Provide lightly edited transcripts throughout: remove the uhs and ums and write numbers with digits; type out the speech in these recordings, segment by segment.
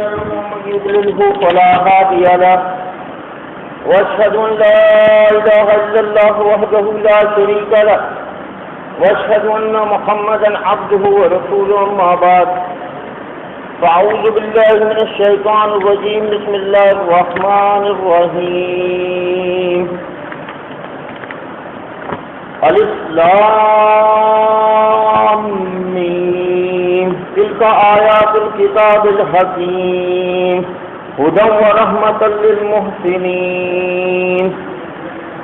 ومن يضلله فلا هادي له واشهد ان لا اله الا الله وحده لا شريك له واشهد ان محمدا عبده ورسوله اما بعد فاعوذ بالله من الشيطان الرجيم بسم الله الرحمن الرحيم الف لام میم تلك آیات الكتاب الحکیم هدى ورحمة للمحسنين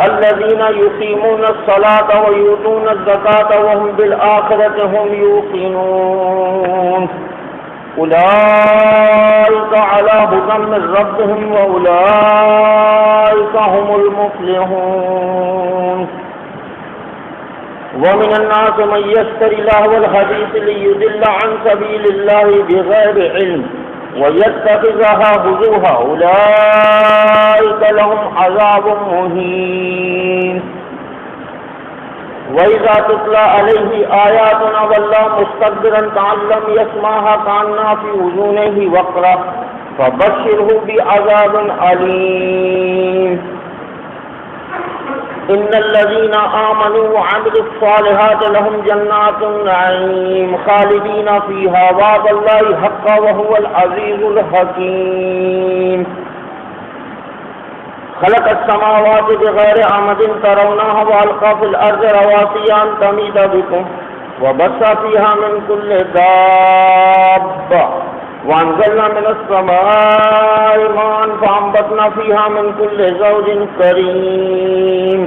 الذين يقيمون الصلاة ويؤتون الزكاة وهم بالآخرة هم يوقنون أولئك على هدى من ربهم وأولئك هم المفلحون ومن الناس من يشتري لهو الحديث ليضل عن سبيل الله بغير علم ويتخذها هزوا أولئك لهم عذاب مهين وإذا تتلى عليه آياتنا ولى مستكبرا كأن لم يسمعها كأن في أذنيه وقرا فبشره بعذاب أليم إن الذين آمنوا وعملوا الصالحات لهم جنات النعيم خالدين فيها وعد الله حقا وهو العزيز الحكيم خلق السماوات بغير عمد ترونها وألقى في الأرض رواسي أن تميد بكم وبث فيها من كل دابة وأنزلنا من السماء ماء فأنبتنا فيها من كل زوج كريم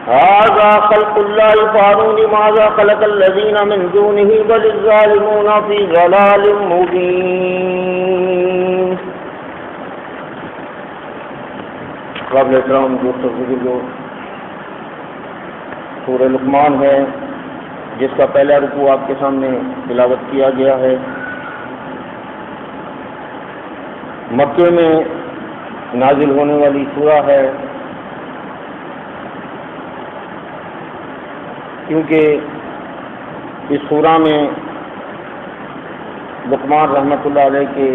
هذا خلق الله فاروني ماذا خلق الذين من دونه بل الظالمون في ضلال مبين. قابل احترام دوستو بزرگوں، سورہ لقمان ہے جس کا پہلا رکوع آپ کے سامنے تلاوت کیا گیا ہے. مکے میں نازل ہونے والی سورہ ہے کیونکہ اس سورہ میں لقمان رحمۃ اللہ علیہ کے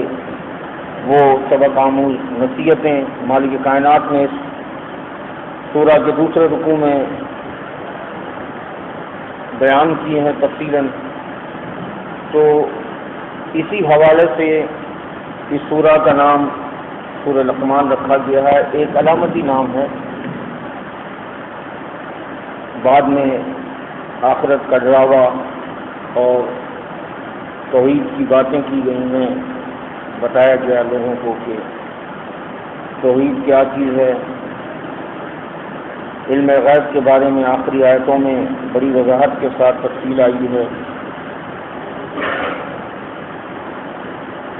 وہ سبق آموز نصیحتیں مالک کائنات نے اس سورہ کے دوسرے رکوع میں بیان کی ہیں تفصیلاً. تو اسی حوالے سے اس سورہ کا نام سورہ لقمان رکھا گیا ہے. ایک علامتی نام ہے، بعد میں آخرت کا ڈراوا اور توحید کی باتیں کی گئی ہیں. بتایا گیا لوگوں کو کہ توحید کیا چیز ہے. علم غیب کے بارے میں آخری آیتوں میں بڑی وضاحت کے ساتھ تفصیل آئی ہے.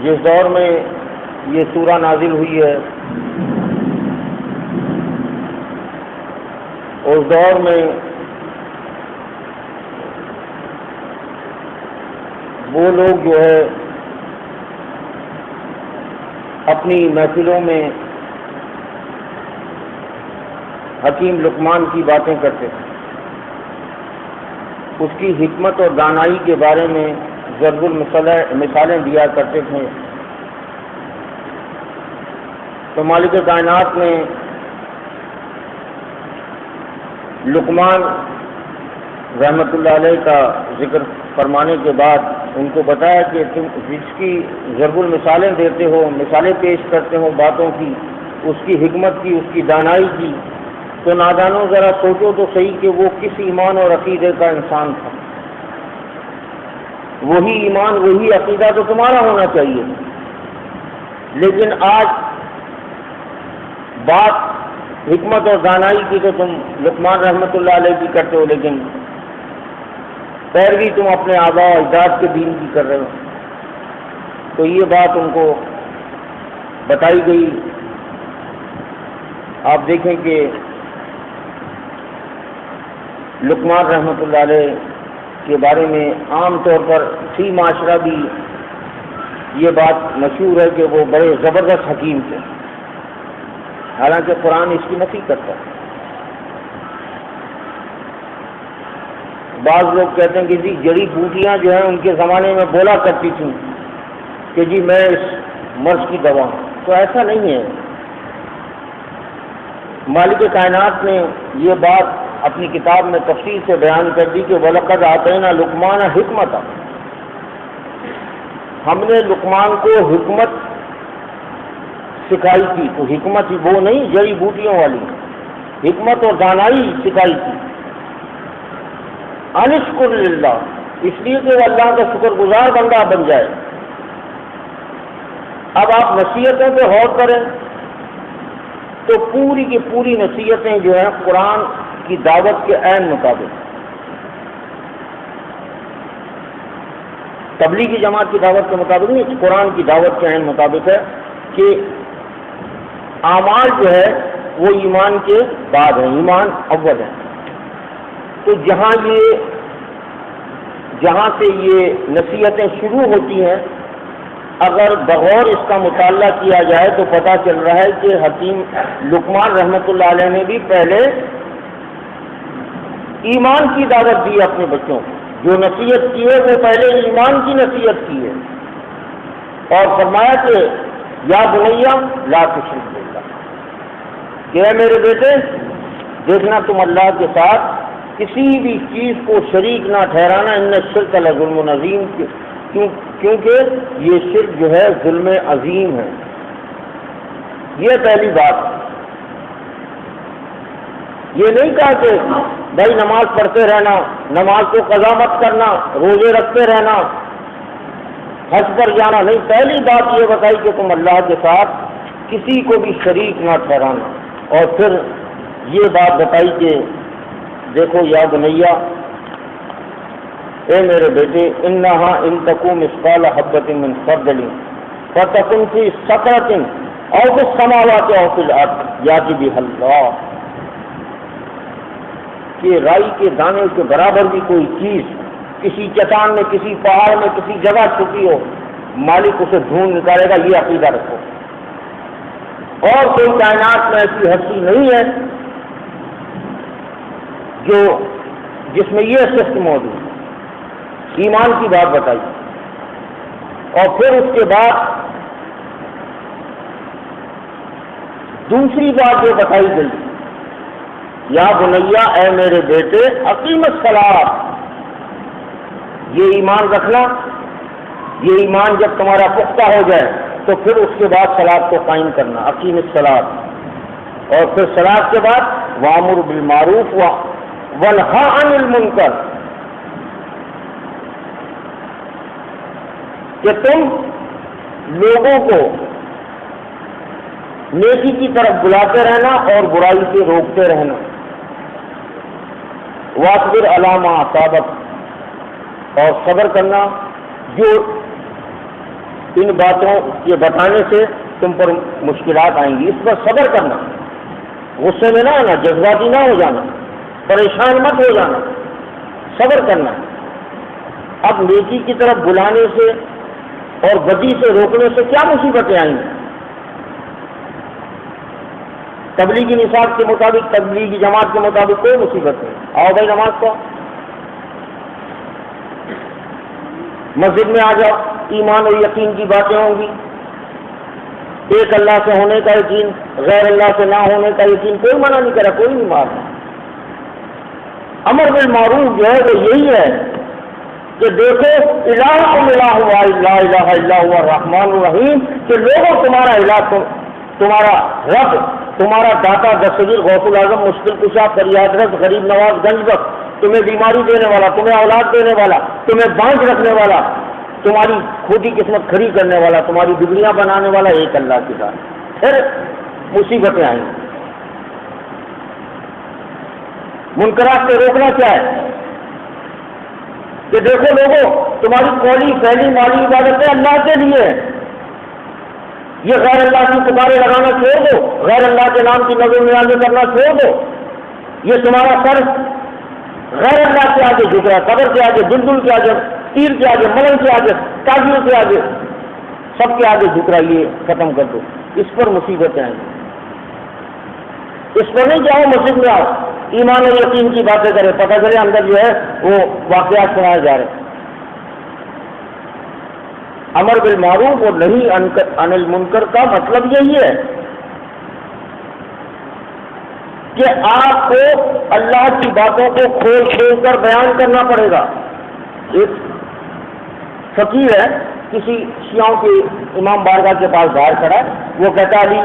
جس دور میں یہ سورہ نازل ہوئی ہے اس دور میں وہ لوگ جو ہے اپنی محفلوں میں حکیم لقمان کی باتیں کرتے تھے، اس کی حکمت اور دانائی کے بارے میں ضرب مثالیں دیا کرتے تھے. تو مالک کائنات نے لقمان رحمۃ اللہ علیہ کا ذکر فرمانے کے بعد ان کو بتایا کہ تم جس کی ضرب المثالیں دیتے ہو، مثالیں پیش کرتے ہو باتوں کی، اس کی حکمت کی، اس کی دانائی کی، تو نادانوں ذرا سوچو تو صحیح کہ وہ کس ایمان اور عقیدے کا انسان تھا. وہی ایمان وہی عقیدہ تو تمہارا ہونا چاہیے. لیکن آج بات حکمت اور دانائی کی تو تم لقمان رحمۃ اللہ علیہ کی کرتے ہو، لیکن پیروی تم اپنے آباء و اجداد کے دین کی کر رہے ہو. تو یہ بات ان کو بتائی گئی. آپ دیکھیں کہ لقمان رحمۃ اللہ علیہ کے بارے میں عام طور پر فی معاشرہ بھی یہ بات مشہور ہے کہ وہ بڑے زبردست حکیم تھے، حالانکہ قرآن اس کی نفی کرتا ہے. بعض لوگ کہتے ہیں کہ جی جڑی بوٹیاں جو ہیں ان کے زمانے میں بولا کرتی تھیں کہ جی میں اس مرض کی دوا، تو ایسا نہیں ہے۔ مالک کائنات نے یہ بات اپنی کتاب میں تفصیل سے بیان کر دی کہ وَلَقَدْ آتَيْنَا لُقْمَانَ حِکْمَةً، ہم نے لقمان کو حکمت سکھائی تھی۔ تو حکمت وہ نہیں جڑی بوٹیوں والی، حکمت اور دانائی سکھائی تھی۔ ان اشکر للہ، اس لیے کہ وہ اللہ کا شکر گزار بندہ بن جائے۔ اب آپ نصیحتوں پہ غور کریں تو پوری کی پوری نصیحتیں جو ہیں قرآن کی دعوت کے عین مطابق، تبلیغی جماعت کی دعوت کے مطابق نہیں، قرآن کی دعوت کے عین مطابق ہے کہ اعمال جو ہے وہ ایمان کے بعد ہے، ایمان اول ہے۔ تو جہاں سے یہ نصیحتیں شروع ہوتی ہیں، اگر بغور اس کا مطالعہ کیا جائے تو پتہ چل رہا ہے کہ حکیم لقمان رحمۃ اللہ علیہ نے بھی پہلے ایمان کی دعوت دی اپنے بچوں کو، جو نصیحت کی ہے وہ پہلے ایمان کی نصیحت کی ہے، اور فرمایا کہ یا بنیا لا تشرک باللہ، کہ اے میرے بیٹے دیکھنا تم اللہ کے ساتھ کسی بھی چیز کو شریک نہ ٹھہرانا، ان الشرک لظلم عظیم، کیونکہ یہ شرک جو ہے ظلم عظیم ہے۔ یہ پہلی بات۔ یہ نہیں کہا کہ بھائی نماز پڑھتے رہنا، نماز کو قضا مت کرنا، روزے رکھتے رہنا، حج پر جانا، نہیں، پہلی بات یہ بتائی کہ تم اللہ کے ساتھ کسی کو بھی شریک نہ ٹھہرانا، اور پھر یہ بات بتائی کہ دیکھو یا بنیا، اے میرے بیٹے، انہا ان تکو مثقال حبۃ من خردل فتکن فی صخرۃ او فی السماوات او فی الارض یأتی بہا اللہ، کہ رائی کے دانے کے برابر بھی کوئی چیز کسی چٹان میں، کسی پہاڑ میں، کسی جگہ چھپی ہو، مالک اسے ڈھونڈ نکالے گا، یہ عقیدہ رکھو۔ اور کوئی کائنات میں ایسی ہستی نہیں ہے جس میں یہ صفت موجود ہے۔ ایمان کی بات بتائی، اور پھر اس کے بعد دوسری بات جو بتائی گئی، یا بنیا، اے میرے بیٹے، اقیم الصلاۃ، یہ ایمان رکھنا، یہ ایمان جب تمہارا پختہ ہو جائے تو پھر اس کے بعد صلاۃ کو قائم کرنا، اقیم الصلاۃ، اور پھر صلاۃ کے بعد وامر بالمعروف وانہا عن المنکر، کہ تم لوگوں کو نیکی کی طرف بلاتے رہنا اور برائی سے روکتے رہنا، واصبر علی ما اصابک، اور صبر کرنا جو ان باتوں کے بتانے سے تم پر مشکلات آئیں گی، اس پر صبر کرنا، غصے میں نہ آنا، جذباتی نہ ہو جانا، پریشان مت ہو جانا، صبر کرنا۔ اب نیکی کی طرف بلانے سے اور بدی سے روکنے سے کیا مصیبتیں آئیں گی؟ تبلیغی نصاب کے مطابق، تبلیغی جماعت کے مطابق کوئی مصیبت نہیں۔ آؤ بھائی نماز پڑھو، مسجد میں آ جاؤ، ایمان اور یقین کی باتیں ہوں گی، ایک اللہ سے ہونے کا یقین، غیر اللہ سے نہ ہونے کا یقین، کوئی منع نہیں کرا، کوئی نہیں مار رہا۔ امر بالمعروف جو ہے وہ یہی ہے کہ دیکھو الہکم الہ واحد لا الہ الا هو الرحمن الرحیم، کہ لوگوں تمہارا الہ، تمہارا رب، تمہارا داتا دستگیر غوث العظم، مشکل کشا، فریاد رس، غریب نواز، گنج بخش، تمہیں بیماری دینے والا، تمہیں اولاد دینے والا، تمہیں بانجھ رکھنے والا، تمہاری کھوٹی قسمت کھڑی کرنے والا، تمہاری بگڑیاں بنانے والا ایک اللہ کے ساتھ۔ پھر مصیبتیں آئیں، منکرات سے روکنا کیا ہے کہ دیکھو لوگوں، تمہاری قولی پھیلی مالی عبادتیں اللہ کے لیے، یہ غیر اللہ کی پکارے لگانا چھوڑ دو، غیر اللہ کے نام کی نظر نیازی کرنا چھوڑ دو، یہ تمہارا سر غیر اللہ کے آگے جھک رہا ہے، قبر کے آگے، دلدل کے آگے، تیر کے آگے، ملنگ کے آگے، تاجیوں کے آگے، سب کے آگے جھک رہا ہے، یہ ختم کر دو۔ اس پر مصیبتیں آئیں، اس پر نہیں جاؤ، مسجد میں آؤ، ایمان اور یقین کی باتیں کریں، پتہ چلے اندر جو ہے وہ واقعات سنائے جا رہے ہیں۔ امر بالمعروف اور نہی عن المنکر کا مطلب یہی ہے کہ آپ کو اللہ کی باتوں کو کھول کھول کر بیان کرنا پڑے گا. ایک فقیر ہے, کسی شیعوں کے امام بارگاہ کے پاس باہر کھڑا ہے, وہ کہتا علی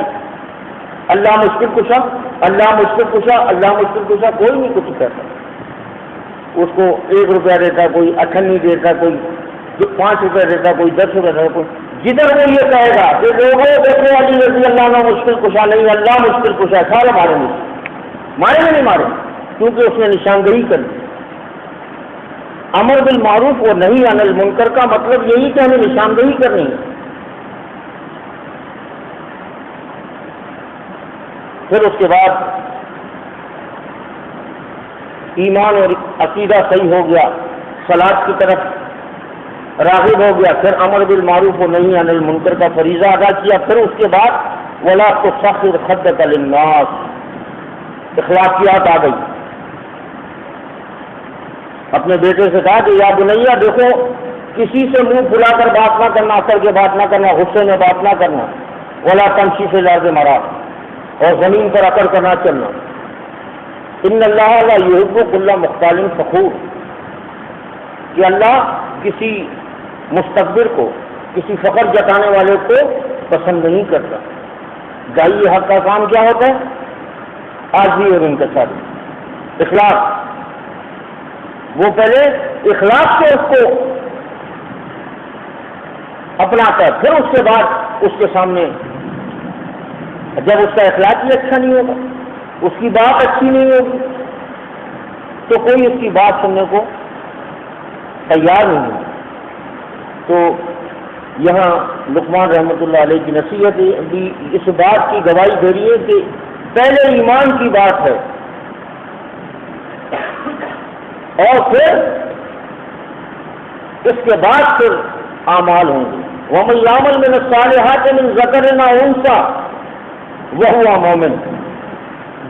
اللہ مشکل کشا, اللہ مشکل کشا, اللہ مشکل کشا, کوئی نہیں کچھ کہتا. اس کو 1 روپیہ دیتا, کوئی 98 دیتا, کوئی 5 روپیہ دیتا, کوئی 10 روپیہ دیتا, کوئی جدھر وہ یہ کہے گا کہ لوگوں دیکھو علی رضی اللہ عنہ مشکل کشا نہیں, اللہ مشکل کشا, سارے ماریں گے, مارے گا نہیں مارے, کیونکہ اس نے نشاندہی کر دی. امر بالمعروف اور نہی عن المنکر کا مطلب یہی کہ ہمیں نشاندہی کرنی ہے. پھر اس کے بعد ایمان اور عقیدہ صحیح ہو گیا, صلاۃ کی طرف راغب ہو گیا, پھر امر بالمعروف اور نہی عن المنکر کا فریضہ ادا کیا. پھر اس کے بعد ولا تصخر خدک للناس, اخلاقیات آ گئی. اپنے بیٹے سے کہا کہ یا بنیا دیکھو, کسی سے منہ پھلا کر بات نہ کرنا, اثر کے بات نہ کرنا, غصے میں بات نہ کرنا, ولا تمشی سے لارض مرا, اور زمین پر اکڑ کر نہ چلنا. ان اللہ لا یحب کل مختال فخور, کہ اللہ کسی مستکبر کو, کسی فخر جتانے والے کو پسند نہیں کرتا. داعی حق کا کام کیا ہوتا ہے؟ عاجزی اور انکساری, اخلاق. وہ پہلے اخلاق سے اس کو اپناتا ہے, پھر اس کے بعد اس کے سامنے جب اس کا اخلاق ہی اچھا نہیں ہوگا, اس کی بات اچھی نہیں ہوگی, تو کوئی اس کی بات سننے کو تیار نہیں ہے. تو یہاں لقمان رحمۃ اللہ علیہ کی نصیحت بھی اس بات کی گواہی دے رہی ہے کہ پہلے ایمان کی بات ہے اور پھر اس کے بعد پھر اعمال ہوں گے. وَمَن يَعْمَلْ مِنَ الصَّالِحَاتِ مِن ذَكَرٍ أَوْ أُنثَىٰ وَهُوَ مُؤْمِنٌ,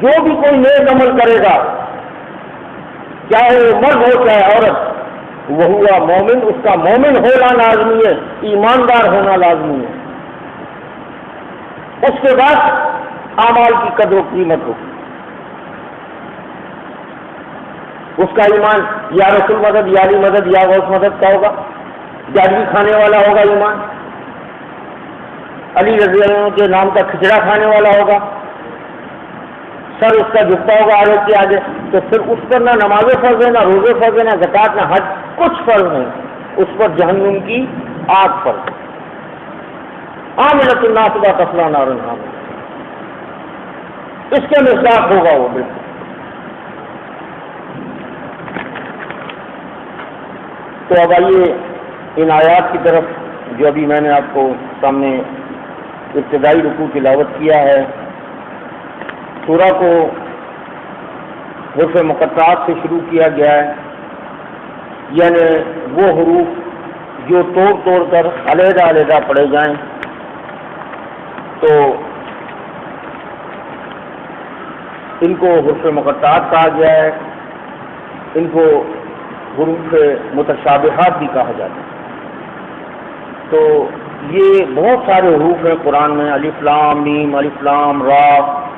جو بھی کوئی نیک عمل کرے گا, چاہے وہ مرد ہو چاہے عورت, وَهُوَ مُؤْمِن, اس کا مومن ہونا لازمی ہے, ایماندار ہونا لازمی ہے. اس کے بعد اعمال کی قدر و قیمت ہوگی. اس کا ایمان یا رسول مدد, یا علی مدد, یا غوث مدد کا ہوگا, جاجی کھانے والا ہوگا ایمان, علی رضی اللہ عنہ کے نام کا کھچڑا کھانے والا ہوگا, سر اس کا جھکتا ہوگا آگے کے آگے, تو پھر اس پر نہ نمازیں فرض ہے, نہ روزے فرض ہے, نہ زکوٰۃ, نہ حج, کچھ فرض نہیں. اس پر جہنم کی آگ فرض. عاملۃ ناصبہ تصلیٰ نارا حامیہ, اس کے مصداق ہوگا وہ بالکل. تو اب آئیے ان آیات کی طرف جو ابھی میں نے آپ کو سامنے ابتدائی رکوع تلاوت کیا ہے. سورہ کو حروف مقطعات سے شروع کیا گیا ہے, یعنی وہ حروف جو توڑ توڑ کر علیحدہ علیحدہ پڑھے جائیں. تو ان کو حروف مقطعات کہا گیا ہے, ان کو حروف متشابہات بھی کہا جاتا ہے. تو یہ بہت سارے حروف ہیں قرآن میں, الف لام میم, الف لام را,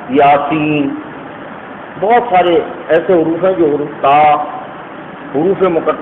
یاسین, بہت سارے ایسے حروف ہیں جو حروف تا, حروف مقطعات